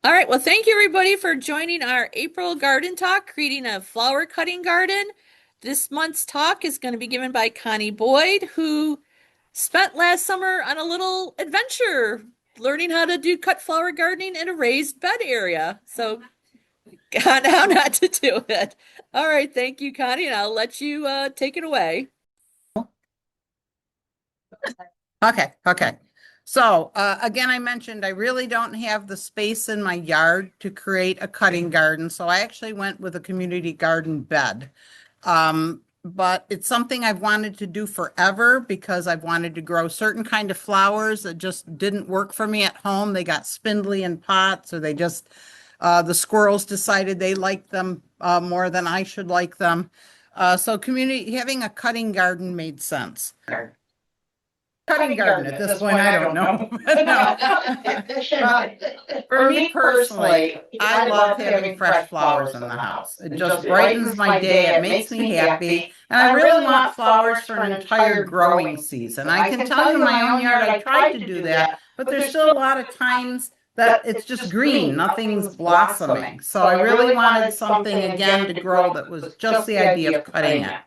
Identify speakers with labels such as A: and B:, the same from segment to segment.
A: All right. Well, thank you everybody for joining our April garden talk, creating a flower cutting garden. This month's talk is going to be given by Connie Boyd, who spent last summer on a little adventure learning how to do cut flower gardening in a raised bed area. So, how not to do it. All right. Thank you, Connie, and I'll let you take it away.
B: Okay. So again, I mentioned I really don't have the space in my yard to create a cutting garden, so I actually went with a community garden bed. But it's something I've wanted to do forever because I've wanted to grow certain kind of flowers that just didn't work for me at home. They got spindly in pots, or they just the squirrels decided they liked them more than I should like them. So community having a cutting garden made sense. Cutting garden at this point, I don't know. For me personally, I love having fresh flowers in the house. It just brightens my day. It makes me happy. And I really want flowers for an entire growing season. I can tell you in my own yard, I tried to do that, but there's still a lot of times that it's just green, nothing's blossoming. So I really wanted something again to grow that was just the idea of cutting it.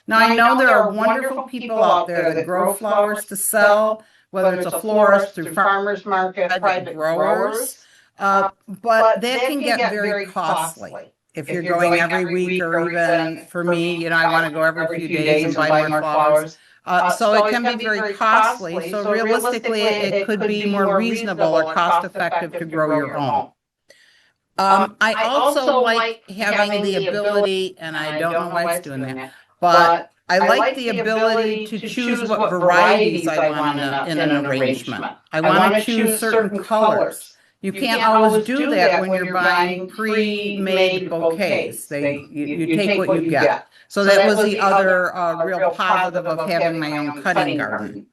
B: Now, I know there are wonderful people out there that grow flowers to sell, whether it's a florist through farmers market, private growers, but that can get very costly. If you're going every week, or even for me, I want to go every few days and buy more flowers. So it can be very costly. So realistically, it could be more reasonable or cost effective to grow your own. I also like having the ability, and I don't know why it's doing that, but I like the ability to choose what varieties I want in an arrangement. I want to choose certain colors. You can't always do that when you're buying pre-made bouquets. You take what you get. So that was the other real positive of having my own cutting garden.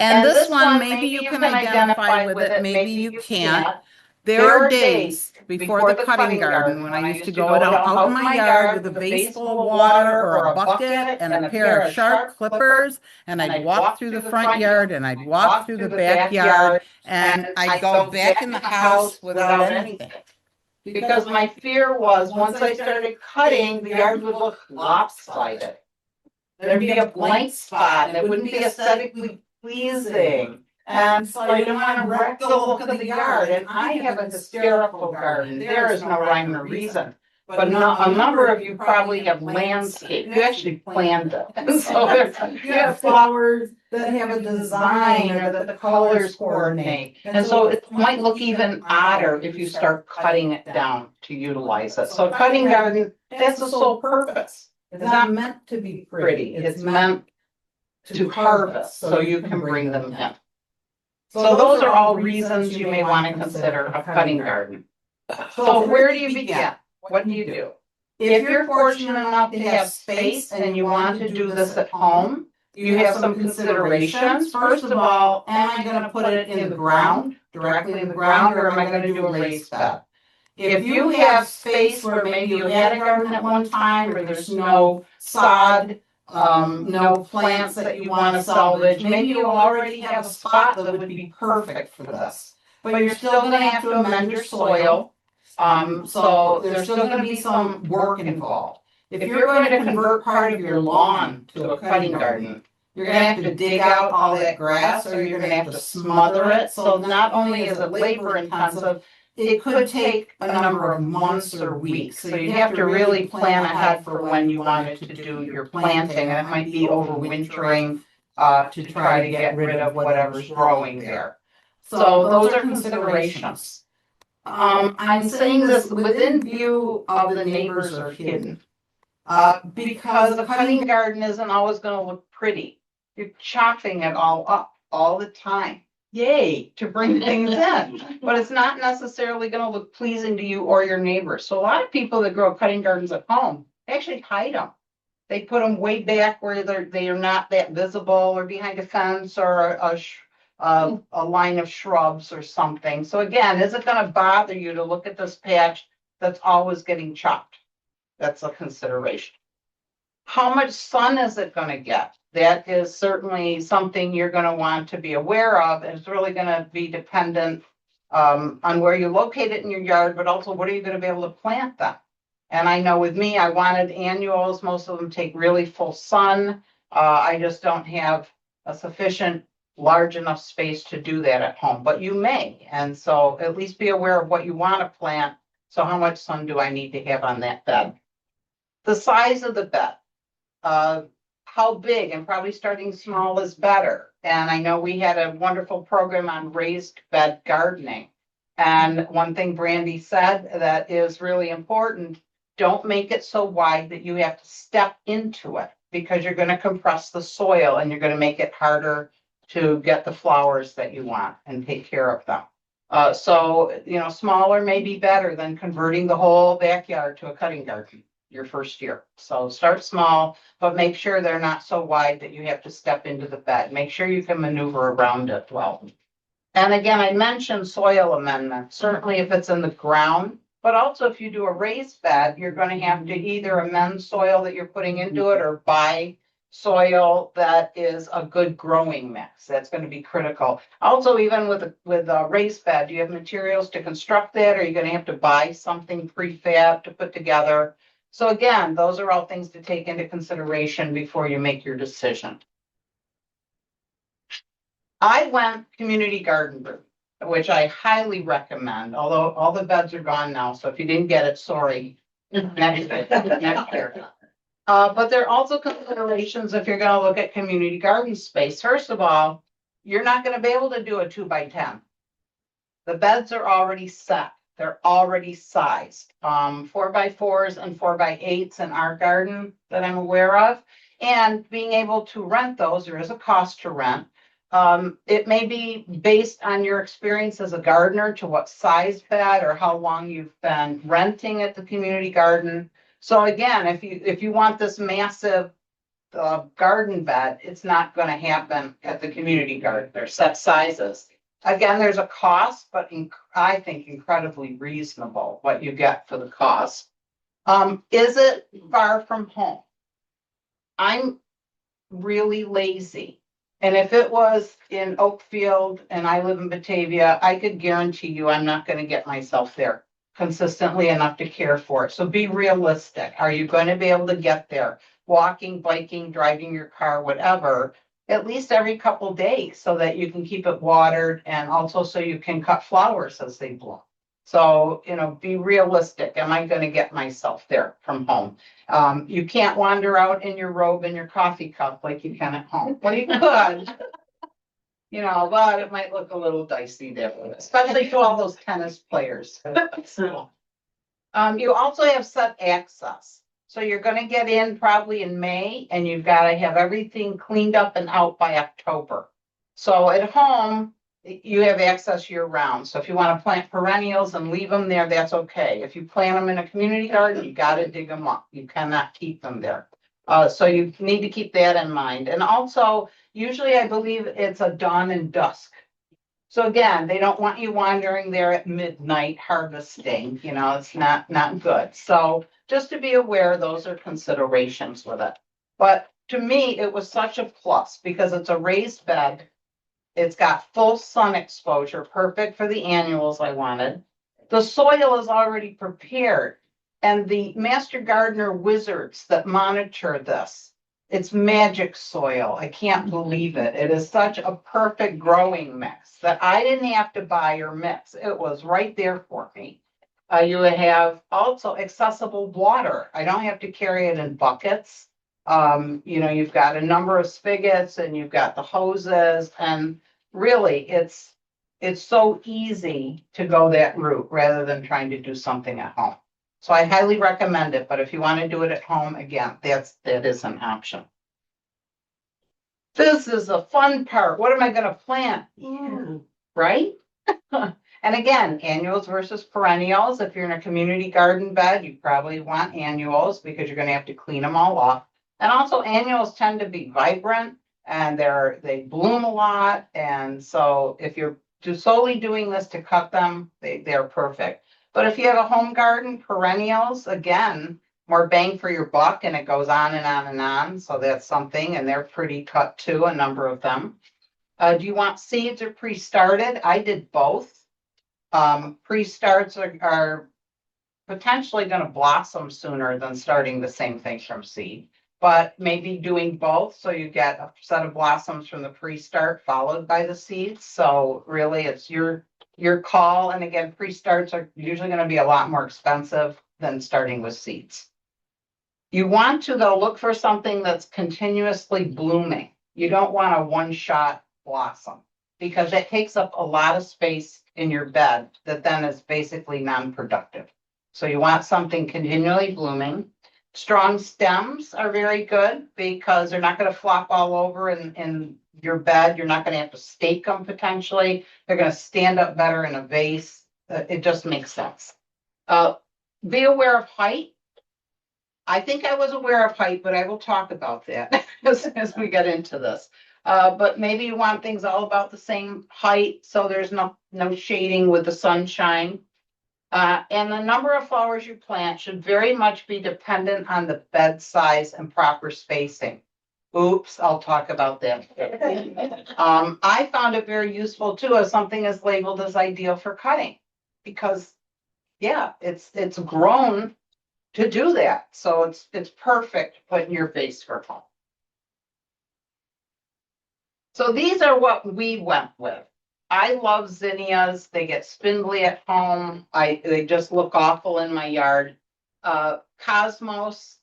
B: And this one, maybe you can identify with it, maybe you can't. There are days before the cutting garden when I used to go out in my yard with a vase full of water or a bucket and a pair of sharp clippers, and I'd walk through the front yard and I'd walk through the backyard, and I'd go back in the house without anything.
C: Because my fear was once I started cutting, the yard would look lopsided. There'd be a blank spot and it wouldn't be aesthetically pleasing. And so I didn't want to wreck the look of the yard. And I have a hysterical garden. There is no rhyme or reason. But a number of you probably have landscape. You actually planned it. And so you have flowers that have a design or that the colors coordinate. And so it might look even odder if you start cutting it down to utilize it. So cutting garden, that's the sole purpose. It's not meant to be pretty. It's meant to harvest so you can bring them in. So those are all reasons you may want to consider a cutting garden. So where do you begin? What do you do? If you're fortunate enough to have space and you want to do this at home, you have some considerations. First of all, am I going to put it in the ground, directly in the ground, or am I going to do a raised bed? If you have space where maybe you had a garden at one time, or there's no sod, no plants that you want to salvage, maybe you already have a spot that would be perfect for this. But you're still going to have to amend your soil. So there's still going to be some work involved. If you're going to convert part of your lawn to a cutting garden, you're going to have to dig out all that grass, or you're going to have to smother it. So not only is it labor intensive, it could take a number of months or weeks. So you have to really plan ahead for when you wanted to do your planting. And it might be overwintering to try to get rid of whatever's growing there. So those are considerations. I'm saying this within view of the neighbors are hidden. Because the cutting garden isn't always going to look pretty. You're chopping it all up all the time. Yay, to bring things in. But it's not necessarily going to look pleasing to you or your neighbors. So a lot of people that grow cutting gardens at home actually hide them. They put them way back where they are not that visible, or behind a fence, or a line of shrubs or something. So again, is it going to bother you to look at this patch that's always getting chopped? That's a consideration. How much sun is it going to get? That is certainly something you're going to want to be aware of. And it's really going to be dependent on where you locate it in your yard, but also what are you going to be able to plant them? And I know with me, I wanted annuals. Most of them take really full sun. I just don't have a sufficient large enough space to do that at home, but you may. And so at least be aware of what you want to plant. So how much sun do I need to have on that bed? The size of the bed, how big, and probably starting small is better. And I know we had a wonderful program on raised bed gardening. And one thing Brandy said that is really important, don't make it so wide that you have to step into it, because you're going to compress the soil and you're going to make it harder to get the flowers that you want and take care of them. So, smaller may be better than converting the whole backyard to a cutting garden your first year. So start small, but make sure they're not so wide that you have to step into the bed. Make sure you can maneuver around it well. And again, I mentioned soil amendment, certainly if it's in the ground, but also if you do a raised bed, you're going to have to either amend soil that you're putting into it or buy soil that is a good growing mix. That's going to be critical. Also, even with a raised bed, do you have materials to construct that, or are you going to have to buy something prefab to put together? So again, those are all things to take into consideration before you make your decision. I went community garden route, which I highly recommend, although all the beds are gone now. So if you didn't get it, sorry. Next year. But there are also considerations if you're going to look at community garden space. First of all, you're not going to be able to do a 2x10. The beds are already set. They're already sized, 4x4s and 4x8s in our garden that I'm aware of. And being able to rent those, there is a cost to rent. It may be based on your experience as a gardener to what size bed or how long you've been renting at the community garden. So again, if you want this massive garden bed, it's not going to happen at the community garden. They're set sizes. Again, there's a cost, but I think incredibly reasonable what you get for the cost. Is it far from home? I'm really lazy. And if it was in Oakfield and I live in Batavia, I could guarantee you I'm not going to get myself there consistently enough to care for it. So be realistic. Are you going to be able to get there? Walking, biking, driving your car, whatever, at least every couple of days so that you can keep it watered and also so you can cut flowers as they bloom. So, be realistic. Am I going to get myself there from home? You can't wander out in your robe and your coffee cup like you can at home. Well, you could, but it might look a little dicey there, especially to all those tennis players. You also have set access. So you're going to get in probably in May, and you've got to have everything cleaned up and out by October. So at home, you have access year round. So if you want to plant perennials and leave them there, that's okay. If you plant them in a community garden, you got to dig them up. You cannot keep them there. So you need to keep that in mind. And also, usually I believe it's a dawn and dusk. So again, they don't want you wandering there at midnight harvesting. It's not good. So just to be aware, those are considerations with it. But to me, it was such a plus because it's a raised bed. It's got full sun exposure, perfect for the annuals I wanted. The soil is already prepared. And the Master Gardener wizards that monitor this, it's magic soil. I can't believe it. It is such a perfect growing mix that I didn't have to buy or mix. It was right there for me. You have also accessible water. I don't have to carry it in buckets. You've got a number of spigots and you've got the hoses, and really it's so easy to go that route rather than trying to do something at home. So I highly recommend it, but if you want to do it at home, again, that is an option. This is the fun part. What am I going to plant? Right? And again, annuals versus perennials. If you're in a community garden bed, you probably want annuals because you're going to have to clean them all off. And also annuals tend to be vibrant and they bloom a lot. And so if you're solely doing this to cut them, they're perfect. But if you have a home garden, perennials, again, more bang for your buck, and it goes on and on and on. So that's something, and they're pretty cut too, a number of them. Do you want seeds or pre-started? I did both. Pre-starts are potentially going to blossom sooner than starting the same thing from seed, but maybe doing both. So you get a set of blossoms from the pre-start followed by the seeds. So really it's your call. And again, pre-starts are usually going to be a lot more expensive than starting with seeds. You want to, though, look for something that's continuously blooming. You don't want a one-shot blossom because that takes up a lot of space in your bed that then is basically non-productive. So you want something continually blooming. Strong stems are very good because they're not going to flop all over in your bed. You're not going to have to stake them potentially. They're going to stand up better in a vase. It just makes sense. Be aware of height. I think I was aware of height, but I will talk about that as we get into this. But maybe you want things all about the same height, so there's no shading with the sunshine. And the number of flowers you plant should very much be dependent on the bed size and proper spacing. Oops, I'll talk about that. I found it very useful too, as something is labeled as ideal for cutting, because yeah, it's grown to do that. So it's perfect to put in your vase for home. So these are what we went with. I love zinnias. They get spindly at home. They just look awful in my yard. Cosmos,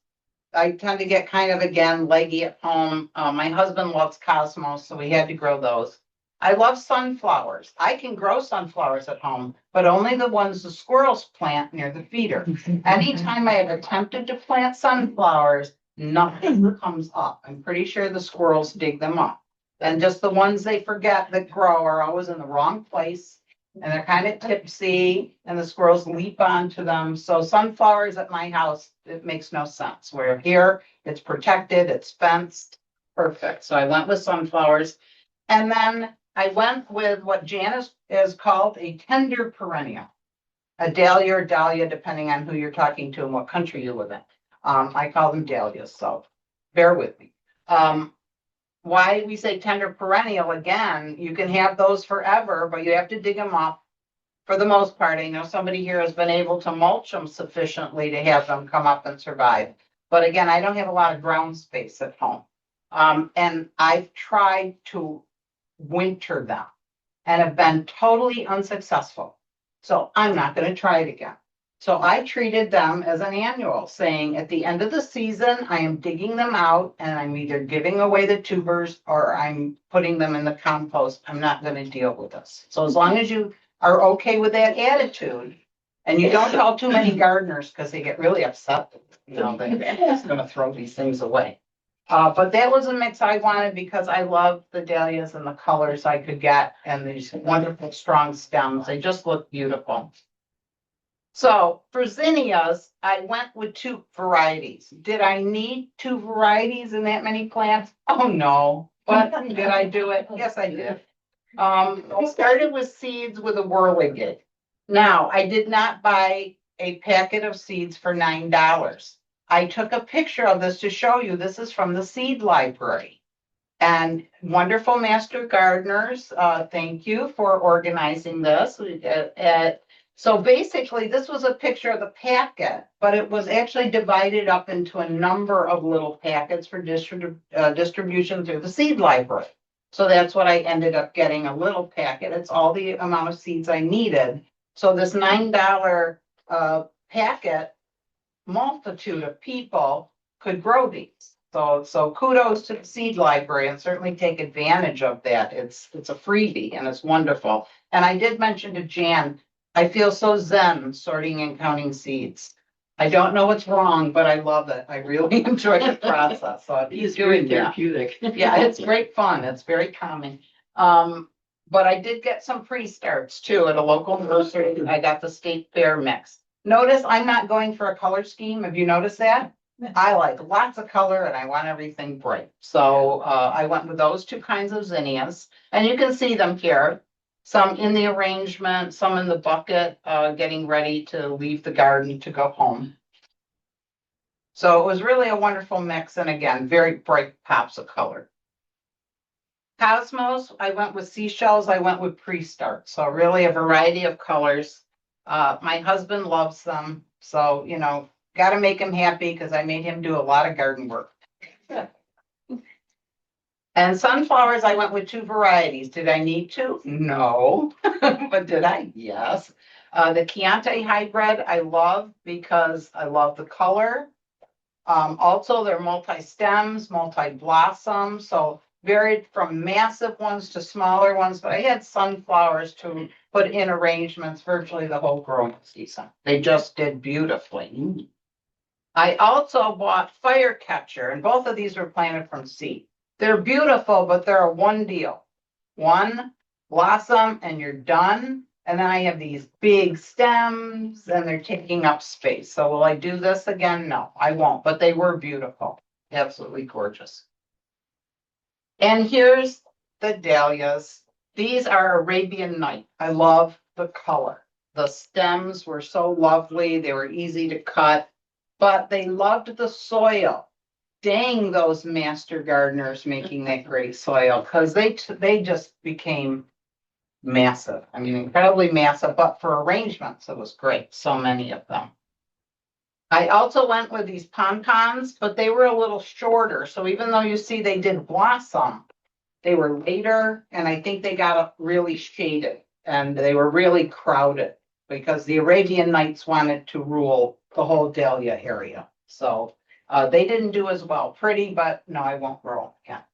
C: I tend to get kind of, again, leggy at home. My husband loves cosmos, so we had to grow those. I love sunflowers. I can grow sunflowers at home, but only the ones the squirrels plant near the feeder. Anytime I have attempted to plant sunflowers, nothing comes up. I'm pretty sure the squirrels dig them up. And just the ones they forget that grow are always in the wrong place. And they're kind of tipsy and the squirrels leap onto them. So sunflowers at my house, it makes no sense. Where here, it's protected, it's fenced, perfect. So I went with sunflowers. And then I went with what Janice is called a tender perennial. A dahlia or dahlia, depending on who you're talking to and what country you live in. I call them dahlias, so bear with me. Why we say tender perennial, again, you can have those forever, but you have to dig them up for the most part. I know somebody here has been able to mulch them sufficiently to have them come up and survive. But again, I don't have a lot of ground space at home. And I've tried to winter them and have been totally unsuccessful. So I'm not going to try it again. So I treated them as an annual, saying at the end of the season, I am digging them out and I'm either giving away the tubers or I'm putting them in the compost. I'm not going to deal with this. So as long as you are okay with that attitude and you don't tell too many gardeners because they get really upset, they're just going to throw these things away. But that was a mix I wanted because I love the dahlias and the colors I could get and these wonderful strong stems. They just look beautiful. So for zinnias, I went with 2 varieties. Did I need 2 varieties in that many plants? Oh, no. But did I do it? Yes, I did. I started with seeds with a whirligig. Now, I did not buy a packet of seeds for $9. I took a picture of this to show you. This is from the seed library. And wonderful Master Gardeners, thank you for organizing this. So basically, this was a picture of the packet, but it was actually divided up into a number of little packets for distribution through the seed library. So that's what I ended up getting, a little packet. It's all the amount of seeds I needed. So this $9 packet, multitude of people could grow these. So kudos to the seed library and certainly take advantage of that. It's a freebie and it's wonderful. And I did mention to Jan, I feel so zen sorting and counting seeds. I don't know what's wrong, but I love it. I really enjoy the process. So
D: It's very therapeutic.
C: yeah, it's great fun. It's very calming. But I did get some pre-starts too at a local nursery. I got the State Fair mix. Notice I'm not going for a color scheme. Have you noticed that? I like lots of color and I want everything bright. So I went with those 2 kinds of zinnias. And you can see them here. Some in the arrangement, some in the bucket, getting ready to leave the garden to go home. So it was really a wonderful mix. And again, very bright pops of color. Cosmos, I went with seashells, I went with pre-start, so really a variety of colors. My husband loves them, so, gotta make him happy because I made him do a lot of garden work. And sunflowers, I went with two varieties. Did I need to? No. But did I? Yes. The Chianti hybrid I love because I love the color. Also, they're multi-stems, multi-blossom, so varied from massive ones to smaller ones, but I had sunflowers to put in arrangements virtually the whole growing season. They just did beautifully. I also bought Firecatcher, and both of these were planted from seed. They're beautiful, but they're a one deal. One blossom and you're done. And then I have these big stems and they're taking up space. So will I do this again? No, I won't, but they were beautiful. Absolutely gorgeous. And here's the dahlias. These are Arabian Night. I love the color. The stems were so lovely. They were easy to cut, but they loved the soil. Dang, those master gardeners making that great soil, because they just became massive. I mean, incredibly massive, but for arrangements, it was great. So many of them. I also went with these pompons, but they were a little shorter. So even though you see they did blossom, they were later, and I think they got really shaded, and they were really crowded because the Arabian Nights wanted to rule the whole dahlia area. So they didn't do as well. Pretty, but no, I won't grow them again.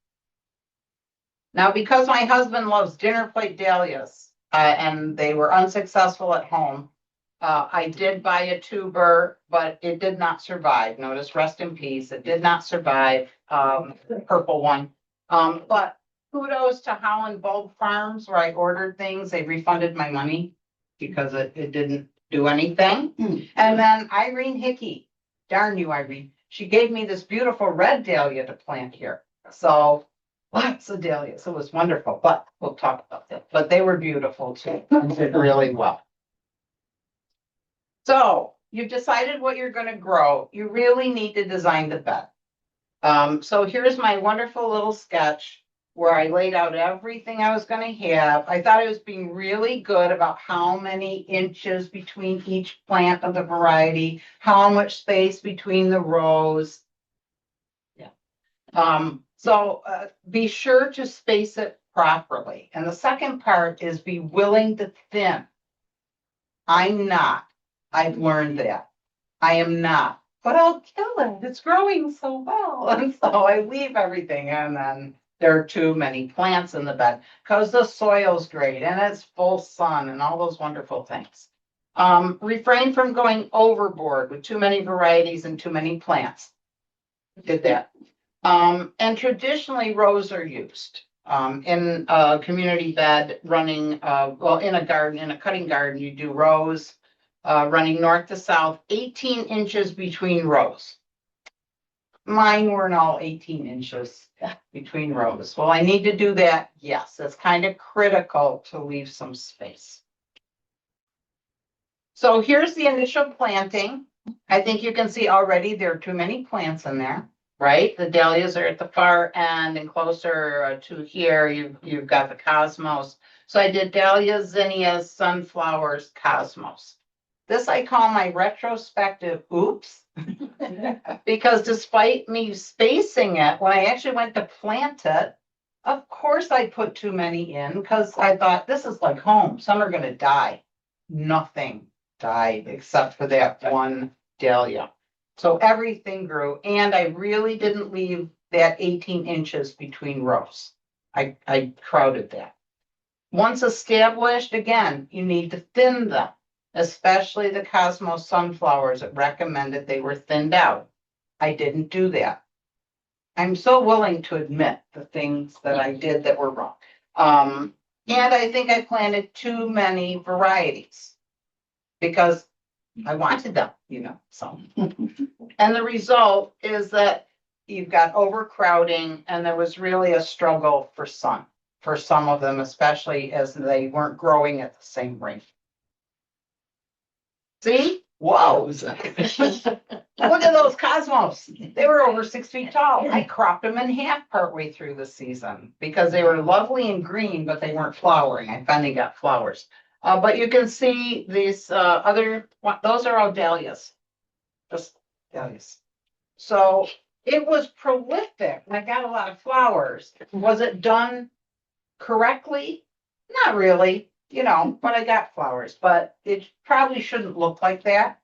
C: Now, because my husband loves dinner plate dahlias, and they were unsuccessful at home, I did buy a tuber, but it did not survive. Notice, rest in peace. It did not survive, the purple one. But kudos to Holland Bulb Farms, where I ordered things. They refunded my money because it didn't do anything. And then Irene Hickey, darn you, Irene. She gave me this beautiful red dahlia to plant here. So lots of dahlias. It was wonderful, but we'll talk about that. But they were beautiful too. Did really well. So you've decided what you're going to grow. You really need to design the bed. So here's my wonderful little sketch where I laid out everything I was going to have. I thought I was being really good about how many inches between each plant of the variety, how much space between the rows. Yeah. So be sure to space it properly. And the second part is be willing to thin. I'm not. I've learned that. I am not. But I'll kill it. It's growing so well. And so I leave everything, and then there are too many plants in the bed because the soil's great and it's full sun and all those wonderful things. Refrain from going overboard with too many varieties and too many plants. Did that. And traditionally rows are used. In a community bed running, in a garden, in a cutting garden, you do rows running north to south, 18 inches between rows. Mine weren't all 18 inches between rows. Well, I need to do that. Yes, it's kind of critical to leave some space. So here's the initial planting. I think you can see already there are too many plants in there, right? The dahlias are at the far end, and closer to here, you've got the cosmos. So I did dahlias, zinnias, sunflowers, cosmos. This I call my retrospective oops, because despite me spacing it, when I actually went to plant it, of course I put too many in because I thought this is like home. Some are going to die. Nothing died except for that one dahlia. So everything grew, and I really didn't leave that 18 inches between rows. I crowded that. Once established, again, you need to thin them. Especially the Cosmos sunflowers, it recommended they were thinned out. I didn't do that. I'm so willing to admit the things that I did that were wrong. And I think I planted too many varieties because I wanted them, so. And the result is that you've got overcrowding, and there was really a struggle for sun for some of them, especially as they weren't growing at the same rate. See? Whoa. Look at those cosmos. They were over 6 feet tall. I cropped them in half partway through the season because they were lovely and green, but they weren't flowering. I finally got flowers. But you can see these those are all dahlias. Just dahlias. So it was prolific. I got a lot of flowers. Was it done correctly? Not really, but I got flowers, but it probably shouldn't look like that.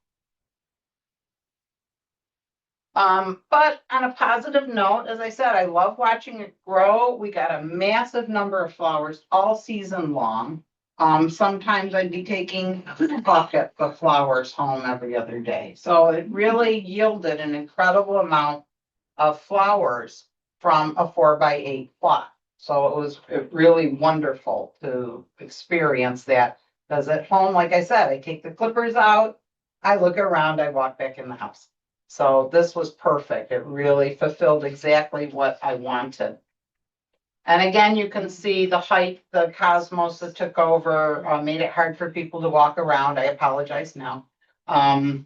C: But on a positive note, as I said, I love watching it grow. We got a massive number of flowers all season long. Sometimes I'd be taking a bucket of flowers home every other day. So it really yielded an incredible amount of flowers from a 4x8 plot. So it was really wonderful to experience that. Because at home, like I said, I take the clippers out, I look around, I walk back in the house. So this was perfect. It really fulfilled exactly what I wanted. And again, you can see the height, the cosmos that took over, made it hard for people to walk around. I apologize now. I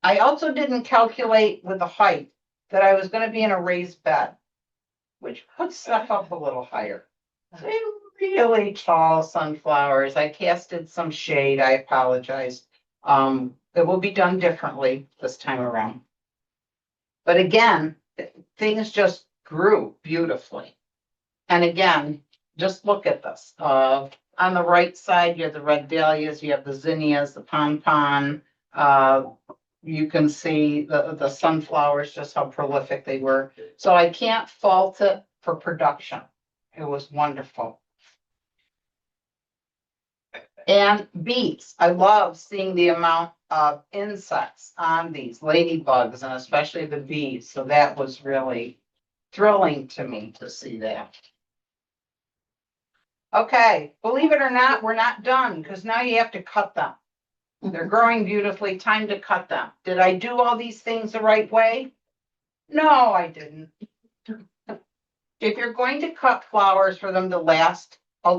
C: also didn't calculate with the height that I was going to be in a raised bed, which puts stuff up a little higher. They're really tall sunflowers. I casted some shade. I apologize. It will be done differently this time around. But again, things just grew beautifully. And again, just look at this. On the right side, you have the red dahlias, you have the zinnias, the pompon. You can see the sunflowers, just how prolific they were. So I can't fault it for production. It was wonderful. And bees. I love seeing the amount of insects on these ladybugs and especially the bees. So that was really thrilling to me to see that. Okay, believe it or not, we're not done because now you have to cut them. They're growing beautifully. Time to cut them. Did I do all these things the right way? No, I didn't. If you're going to cut flowers for them to last as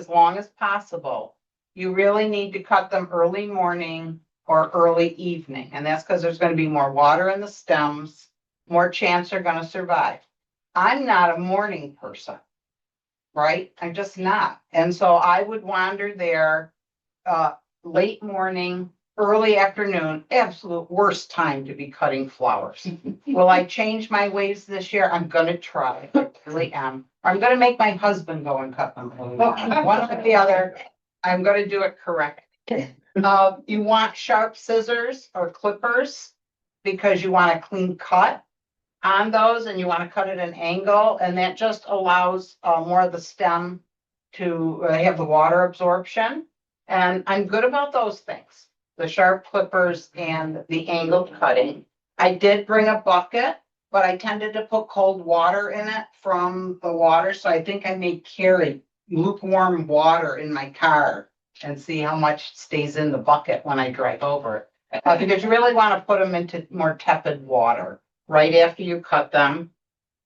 C: long as possible, you really need to cut them early morning or early evening. And that's because there's going to be more water in the stems, more chance they're going to survive. I'm not a morning person, right? I'm just not. And so I would wander there late morning, early afternoon, absolute worst time to be cutting flowers. Will I change my ways this year? I'm going to try. I really am. I'm going to make my husband go and cut them. One or the other. I'm going to do it correct. You want sharp scissors or clippers because you want a clean cut on those and you want to cut at an angle, and that just allows more of the stem to have the water absorption. And I'm good about those things, the sharp clippers and the angled cutting. I did bring a bucket, but I tended to put cold water in it from the water. So I think I may carry lukewarm water in my car and see how much stays in the bucket when I drive over it. Because you really want to put them into more tepid water right after you cut them.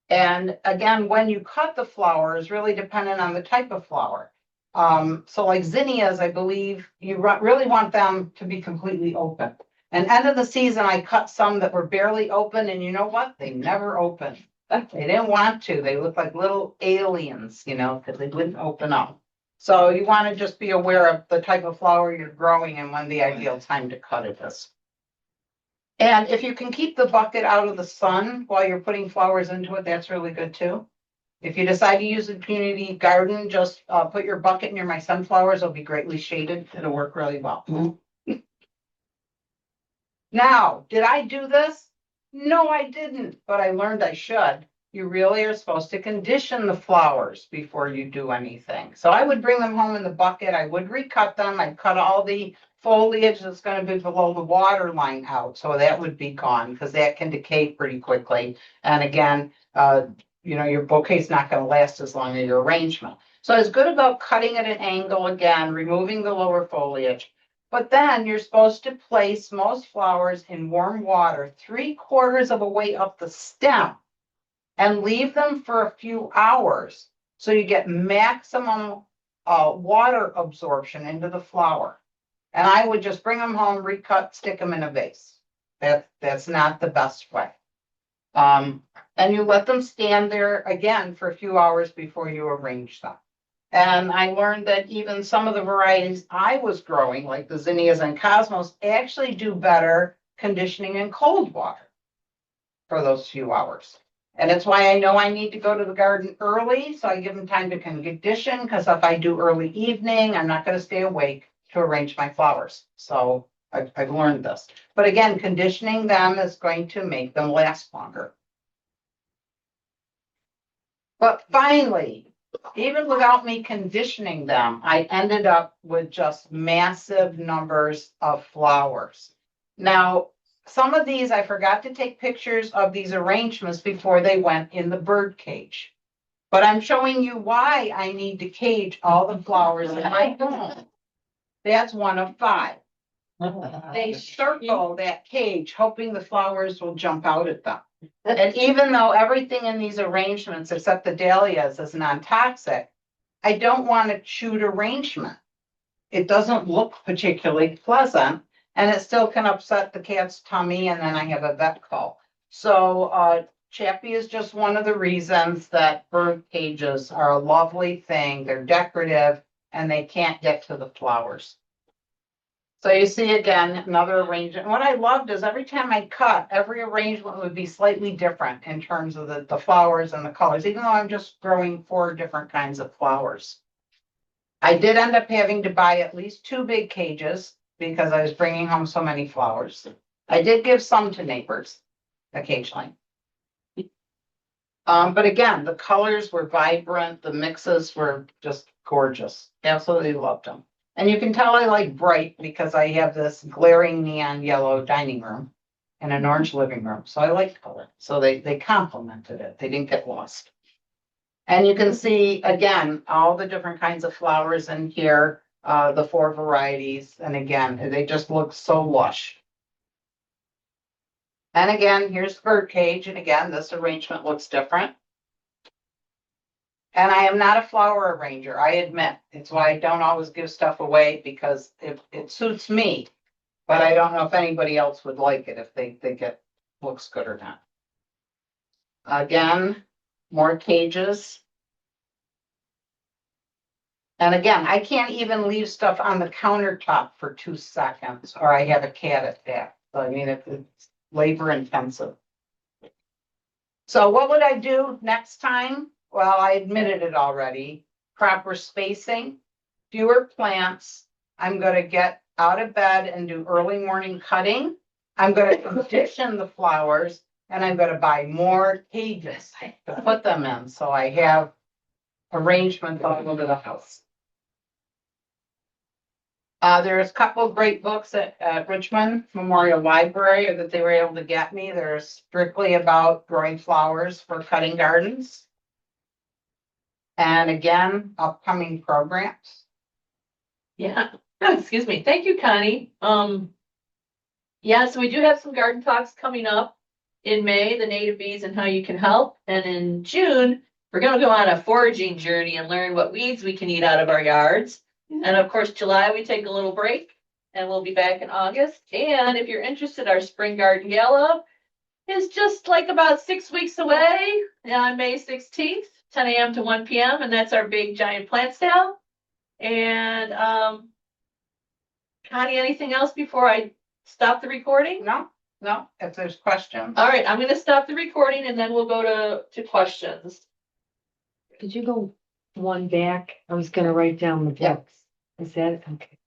C: And again, when you cut the flowers, really dependent on the type of flower. So like zinnias, I believe you really want them to be completely open. And end of the season, I cut some that were barely open, and you know what? They never opened. They didn't want to. They looked like little aliens, because they wouldn't open up. So you want to just be aware of the type of flower you're growing and when the ideal time to cut it is. And if you can keep the bucket out of the sun while you're putting flowers into it, that's really good too. If you decide to use a community garden, just put your bucket near my sunflowers. It'll be greatly shaded. It'll work really well. Now, did I do this? No, I didn't, but I learned I should. You really are supposed to condition the flowers before you do anything. So I would bring them home in the bucket. I would recut them. I'd cut all the foliage that's going to be below the water line out. So that would be gone because that can decay pretty quickly. And again, your bouquet's not going to last as long as your arrangement. So it's good about cutting at an angle again, removing the lower foliage. But then you're supposed to place most flowers in warm water 3/4 of a way up the stem and leave them for a few hours so you get maximum water absorption into the flower. And I would just bring them home, recut, stick them in a vase. That's not the best way. And you let them stand there again for a few hours before you arrange them. And I learned that even some of the varieties I was growing, like the zinnias and cosmos, actually do better conditioning in cold water for those few hours. And it's why I know I need to go to the garden early, so I give them time to condition, because if I do early evening, I'm not going to stay awake to arrange my flowers. So I've learned this. But again, conditioning them is going to make them last longer. But finally, even without me conditioning them, I ended up with just massive numbers of flowers. Now, some of these, I forgot to take pictures of these arrangements before they went in the bird cage. But I'm showing you why I need to cage all the flowers in my home. That's one of 5. They circle that cage, hoping the flowers will jump out at them. And even though everything in these arrangements, except the dahlias, is non-toxic, I don't want a chewed arrangement. It doesn't look particularly pleasant, and it still can upset the cat's tummy, and then I have a vet call. So Chappie is just one of the reasons that bird cages are a lovely thing. They're decorative, and they can't get to the flowers. So you see again, another arrangement. What I loved is every time I cut, every arrangement would be slightly different in terms of the flowers and the colors, even though I'm just growing 4 different kinds of flowers. I did end up having to buy at least 2 big cages because I was bringing home so many flowers. I did give some to neighbors occasionally. But again, the colors were vibrant. The mixes were just gorgeous. Absolutely loved them. And you can tell I like bright because I have this glaring neon yellow dining room and an orange living room. So I like color. So they complemented it. They didn't get lost. And you can see, again, all the different kinds of flowers in here, the 4 varieties. And again, they just look so lush. And again, here's the bird cage. And again, this arrangement looks different. And I am not a flower arranger, I admit. It's why I don't always give stuff away, because it suits me. But I don't know if anybody else would like it, if they think it looks good or not. Again, more cages. And again, I can't even leave stuff on the countertop for 2 seconds, or I have a cat at that. So I mean, it's labor intensive. So what would I do next time? Well, I admitted it already. Proper spacing, fewer plants. I'm going to get out of bed and do early morning cutting. I'm going to condition the flowers, and I'm going to buy more cages to put them in. So I have arrangements all over the house. There's a couple of great books at Richmond Memorial Library that they were able to get me. They're strictly about growing flowers for cutting gardens. And again, upcoming programs.
A: Yeah, excuse me. Thank you, Connie. Yeah, so we do have some garden talks coming up in May, the native bees and how you can help. And in June, we're going to go on a foraging journey and learn what weeds we can eat out of our yards. And of course, July, we take a little break and we'll be back in August. And if you're interested, our spring garden gala is just like about 6 weeks away on May 16th. 10 a.m. to 1 p.m. And that's our big giant plant sale. And Connie, anything else before I stop the recording?
C: No, if there's questions.
A: All right, I'm going to stop the recording and then we'll go to questions.
D: Could you go one back? I was gonna write down the
C: Yeah.
D: books. Is that okay?